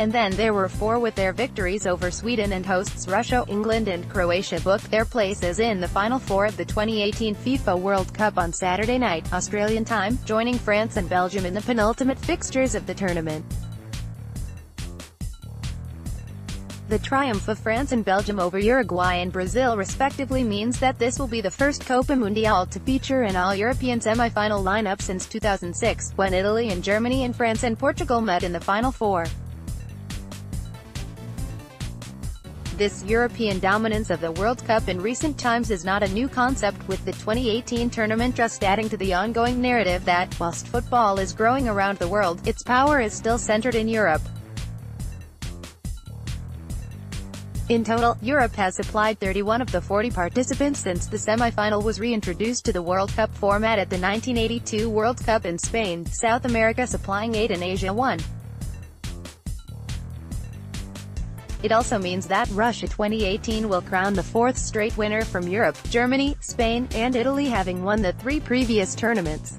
And then there were 4 with their victories over Sweden and hosts Russia. England and Croatia booked their places in the Final Four of the 2018 FIFA World Cup on Saturday night, Australian time, joining France and Belgium in the penultimate fixtures of the tournament. The triumph of France and Belgium over Uruguay and Brazil respectively means that this will be the first Copa Mundial to feature an all-European semi-final lineup since 2006, when Italy and Germany and France and Portugal met in the Final Four. This European dominance of the World Cup in recent times is not a new concept, with the 2018 tournament just adding to the ongoing narrative that, whilst football is growing around the world, its power is still centered in Europe. In total, Europe has supplied 31 of the 40 participants since the semi-final was reintroduced to the World Cup format at the 1982 World Cup in Spain, South America supplying 8 and Asia 1. It also means that Russia 2018 will crown the 4th straight winner from Europe, Germany, Spain, and Italy having won the 3 previous tournaments.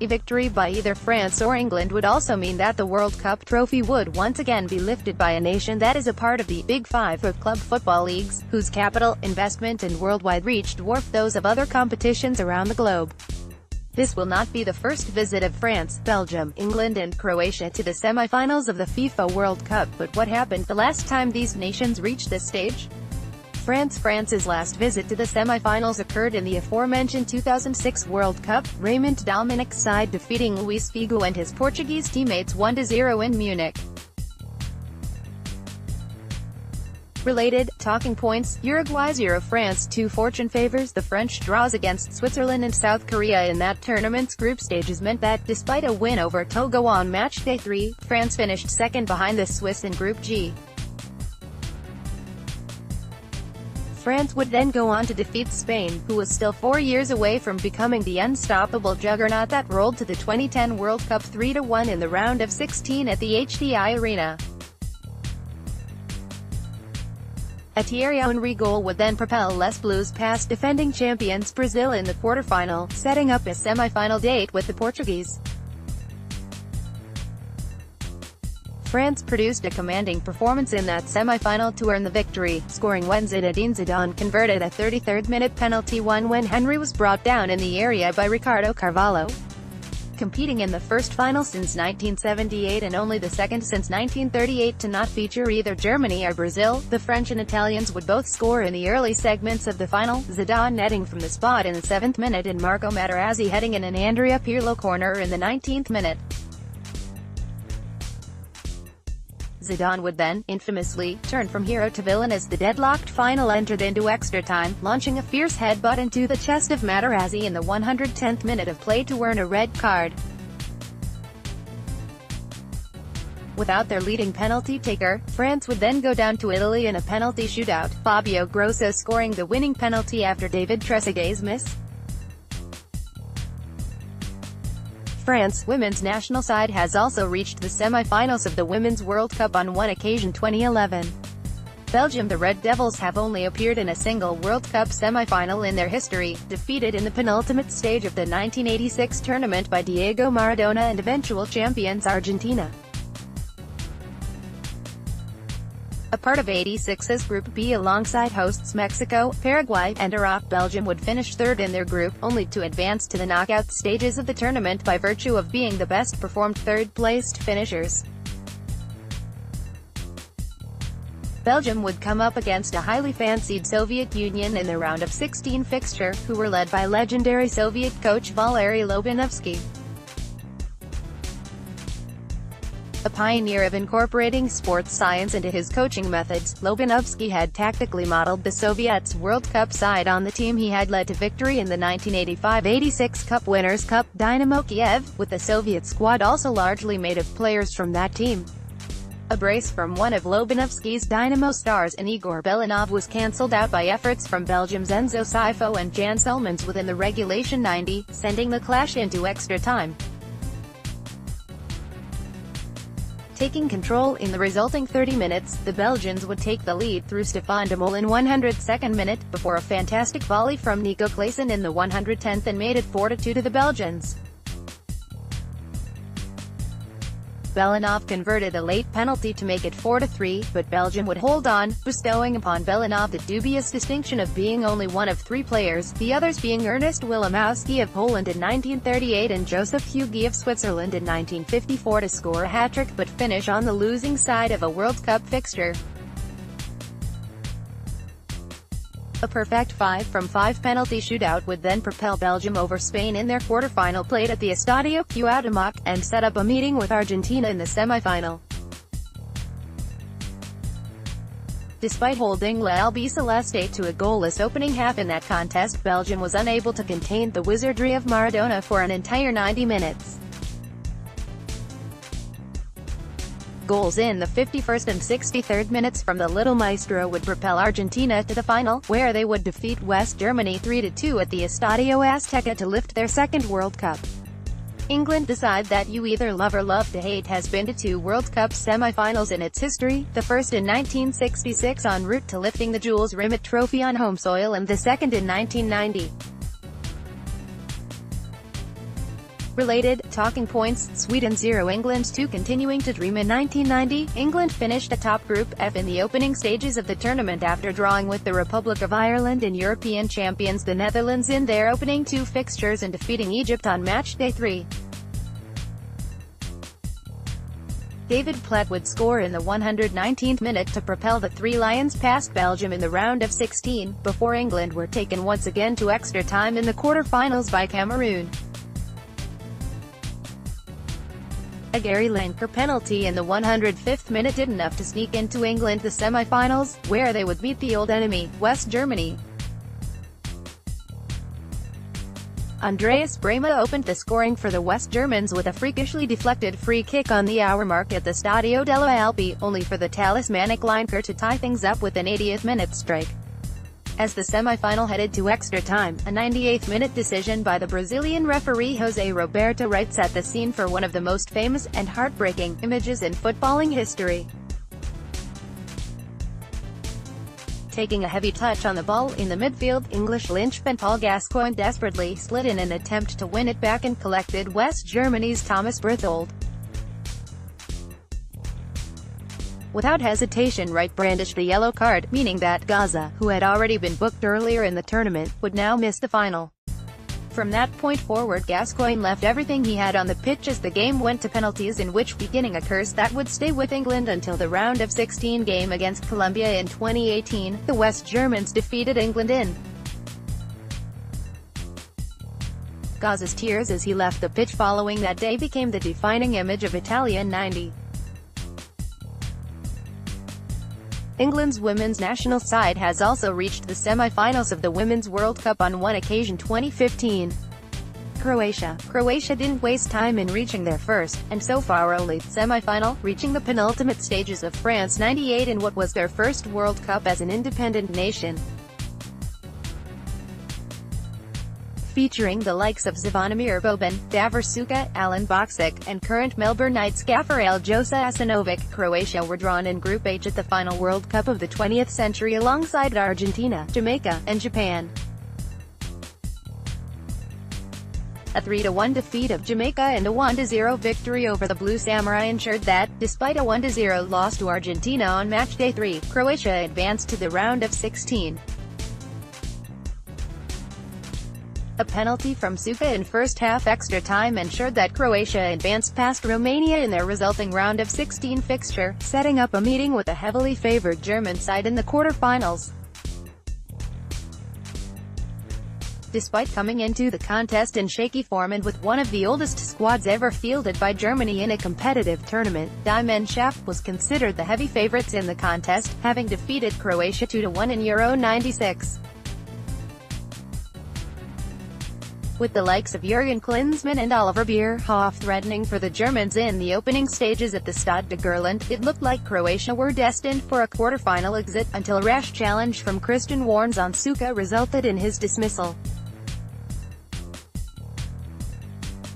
A victory by either France or England would also mean that the World Cup trophy would once again be lifted by a nation that is a part of the Big Five of club football leagues, whose capital, investment and worldwide reach dwarf those of other competitions around the globe. This will not be the first visit of France, Belgium, England and Croatia to the semi-finals of the FIFA World Cup, but what happened the last time these nations reached this stage? France's last visit to the semi-finals occurred in the aforementioned 2006 World Cup, Raymond Domenic's side defeating Luís Figo and his Portuguese teammates 1-0 in Munich. Related talking points: Uruguay 0 France 2 Fortune favors the French. Draws against Switzerland and South Korea in that tournament's group stages meant that, despite a win over Togo on matchday 3, France finished second behind the Swiss in Group G. France would then go on to defeat Spain, who was still 4 years away from becoming the unstoppable juggernaut that rolled to the 2010 World Cup 3-1 in the round of 16 at the HDI Arena. A Thierry Henry goal would then propel Les Bleus past defending champions Brazil in the quarterfinal, setting up a semi-final date with the Portuguese. France produced a commanding performance in that semi-final to earn the victory, scoring when Zinedine Zidane converted a 33rd minute penalty when Henry was brought down in the area by Ricardo Carvalho. Competing in the first final since 1978 and only the second since 1938 to not feature either Germany or Brazil, the French and Italians would both score in the early segments of the final, Zidane netting from the spot in the 7th minute and Marco Materazzi heading in an Andrea Pirlo corner in the 19th minute. Zidane would then, infamously, turn from hero to villain as the deadlocked final entered into extra time, launching a fierce headbutt into the chest of Materazzi in the 110th minute of play to earn a red card. Without their leading penalty taker, France would then go down to Italy in a penalty shootout, Fabio Grosso scoring the winning penalty after David Trezeguet's miss. France women's national side has also reached the semi-finals of the Women's World Cup on one occasion, 2011. Belgium: the Red Devils have only appeared in a single World Cup semi-final in their history, defeated in the penultimate stage of the 1986 tournament by Diego Maradona and eventual champions Argentina. A part of 86's Group B alongside hosts Mexico, Paraguay, and Iraq, Belgium would finish third in their group, only to advance to the knockout stages of the tournament by virtue of being the best-performed third-placed finishers. Belgium would come up against a highly fancied Soviet Union in the round of 16 fixture, who were led by legendary Soviet coach Valery Lobanovsky. A pioneer of incorporating sports science into his coaching methods, Lobanovsky had tactically modeled the Soviets' World Cup side on the team he had led to victory in the 1985-86 Cup Winners' Cup, Dynamo Kiev, with the Soviet squad also largely made of players from that team. A brace from one of Lobanovsky's Dynamo stars in Igor Belanov was cancelled out by efforts from Belgium's Enzo Sifo and Jan Selmans within the regulation 90, sending the clash into extra time. Taking control in the resulting 30 minutes, the Belgians would take the lead through Stefan de Mol in 102nd minute, before a fantastic volley from Nico Claesen in the 110th and made it 4-2 to the Belgians. Belanov converted a late penalty to make it 4-3, but Belgium would hold on, bestowing upon Belanov the dubious distinction of being only one of three players, the others being Ernest Wilimowski of Poland in 1938 and Joseph Hugi of Switzerland in 1954 to score a hat-trick, but finish on the losing side of a World Cup fixture. A perfect 5 from 5 penalty shootout would then propel Belgium over Spain in their quarter-final played at the Estadio Cuauhtémoc, and set up a meeting with Argentina in the semi-final. Despite holding La Albiceleste to a goalless opening half in that contest, Belgium was unable to contain the wizardry of Maradona for an entire 90 minutes. Goals in the 51st and 63rd minutes from the Little Maestro would propel Argentina to the final, where they would defeat West Germany 3-2 at the Estadio Azteca to lift their second World Cup. England decide that you either love or love to hate has been to 2 World Cup semi-finals in its history, the first in 1966 en route to lifting the Jules Rimet Trophy on home soil and the second in 1990. Related talking points: Sweden 0, England 2. Continuing to dream. In 1990, England finished atop Group F in the opening stages of the tournament after drawing with the Republic of Ireland and European champions the Netherlands in their opening 2 fixtures and defeating Egypt on match day 3. David Platt would score in the 119th minute to propel the Three Lions past Belgium in the round of 16, before England were taken once again to extra time in the quarter-finals by Cameroon. A Gary Lineker penalty in the 105th minute did enough to sneak into England the semi-finals, where they would meet the old enemy, West Germany. Andreas Brehme opened the scoring for the West Germans with a freakishly deflected free kick on the hour mark at the Stadio delle Alpi, only for the talismanic Lineker to tie things up with an 80th minute strike. As the semi-final headed to extra time, a 98th-minute decision by the Brazilian referee José Roberto Reis set the scene for one of the most famous and heartbreaking images in footballing history. Taking a heavy touch on the ball in the midfield, English linchpin Paul Gascoigne desperately slid in an attempt to win it back and collected West Germany's Thomas Berthold. Without hesitation, Wright brandished the yellow card, meaning that Gaza, who had already been booked earlier in the tournament, would now miss the final. From that point forward, Gascoigne left everything he had on the pitch as the game went to penalties, in which, beginning a curse that would stay with England until the round of 16 game against Colombia in 2018, the West Germans defeated England in Gaza's tears as he left the pitch following that day became the defining image of Italian 90. England's women's national side has also reached the semi-finals of the Women's World Cup on one occasion, 2015. Croatia didn't waste time in reaching their first, and so far only, semi-final, reaching the penultimate stages of France 98 in what was their first World Cup as an independent nation. Featuring the likes of Zvonimir Boban, Davor Suka, Alan Boksic, and current Melbourne Knights gaffer Aljosa Asanovic, Croatia were drawn in Group H at the final World Cup of the 20th century alongside Argentina, Jamaica, and Japan. A 3-1 defeat of Jamaica and a 1-0 victory over the Blue Samurai ensured that, despite a 1-0 loss to Argentina on match day 3, Croatia advanced to the round of 16. A penalty from Suka in first half extra time ensured that Croatia advanced past Romania in their resulting round of 16 fixture, setting up a meeting with a heavily favored German side in the quarter-finals. Despite coming into the contest in shaky form and with one of the oldest squads ever fielded by Germany in a competitive tournament, Die Mannschaft was considered the heavy favorites in the contest, having defeated Croatia 2-1 in Euro 96. With the likes of Jurgen Klinsmann and Oliver Bierhoff threatening for the Germans in the opening stages at the Stade de Gerland, it looked like Croatia were destined for a quarter-final exit, until a rash challenge from Christian Warnes on Suka resulted in his dismissal.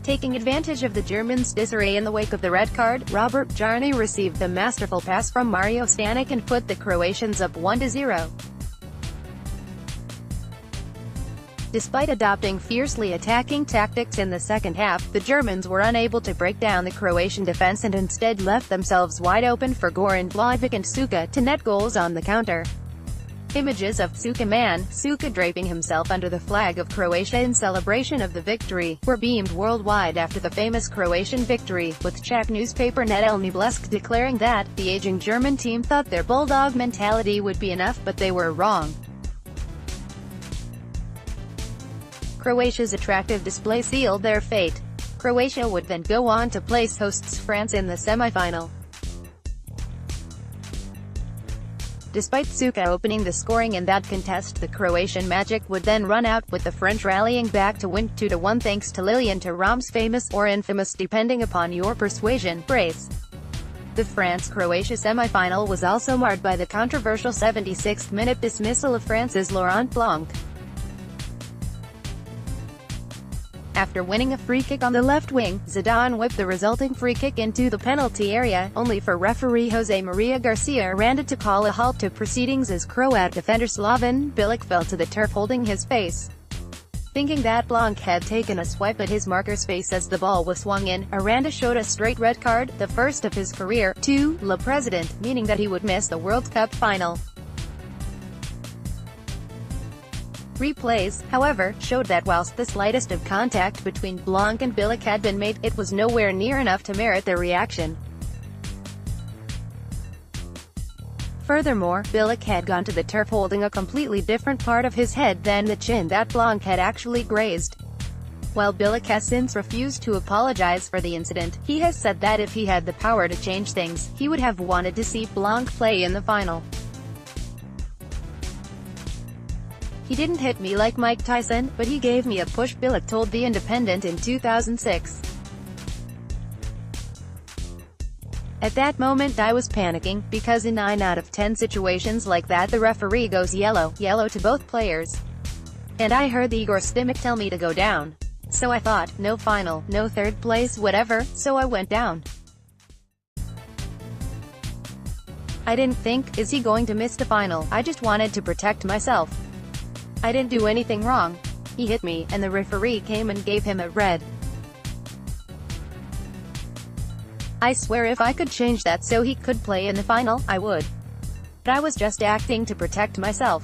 Taking advantage of the Germans' disarray in the wake of the red card, Robert Jarni received the masterful pass from Mario Stanic and put the Croatians up 1-0. Despite adopting fiercely attacking tactics in the second half, the Germans were unable to break down the Croatian defense and instead left themselves wide open for Goran Blažić and Suka to net goals on the counter. Images of Suka draping himself under the flag of Croatia in celebration of the victory, were beamed worldwide after the famous Croatian victory, with Czech newspaper Nedeljni Blesk declaring that the aging German team thought their bulldog mentality would be enough, but they were wrong. Croatia's attractive display sealed their fate. Croatia would then go on to place hosts France in the semi-final. Despite Suka opening the scoring in that contest, the Croatian magic would then run out, with the French rallying back to win 2-1 thanks to Lilian Thuram's famous, or infamous depending upon your persuasion, brace. The France-Croatia semi-final was also marred by the controversial 76th-minute dismissal of France's Laurent Blanc. After winning a free kick on the left wing, Zidane whipped the resulting free kick into the penalty area, only for referee Jose Maria Garcia Aranda to call a halt to proceedings as Croat defender Slaven Bilic fell to the turf holding his face. Thinking that Blanc had taken a swipe at his marker's face as the ball was swung in, Aranda showed a straight red card, the first of his career, to Le President, meaning that he would miss the World Cup final. Replays, however, showed that whilst the slightest of contact between Blanc and Bilic had been made, it was nowhere near enough to merit their reaction. Furthermore, Bilic had gone to the turf holding a completely different part of his head than the chin that Blanc had actually grazed. While Bilic has since refused to apologize for the incident, he has said that if he had the power to change things, he would have wanted to see Blanc play in the final. "He didn't hit me like Mike Tyson, but he gave me a push," Bilic told The Independent in 2006. "At that moment I was panicking, because in 9 out of 10 situations like that the referee goes yellow to both players. And I heard the Igor Stimac tell me to go down. So I thought, no final, no third place, whatever, so I went down. I didn't think, is he going to miss the final? I just wanted to protect myself. I didn't do anything wrong. He hit me, and the referee came and gave him a red. I swear if I could change that so he could play in the final, I would. But I was just acting to protect myself."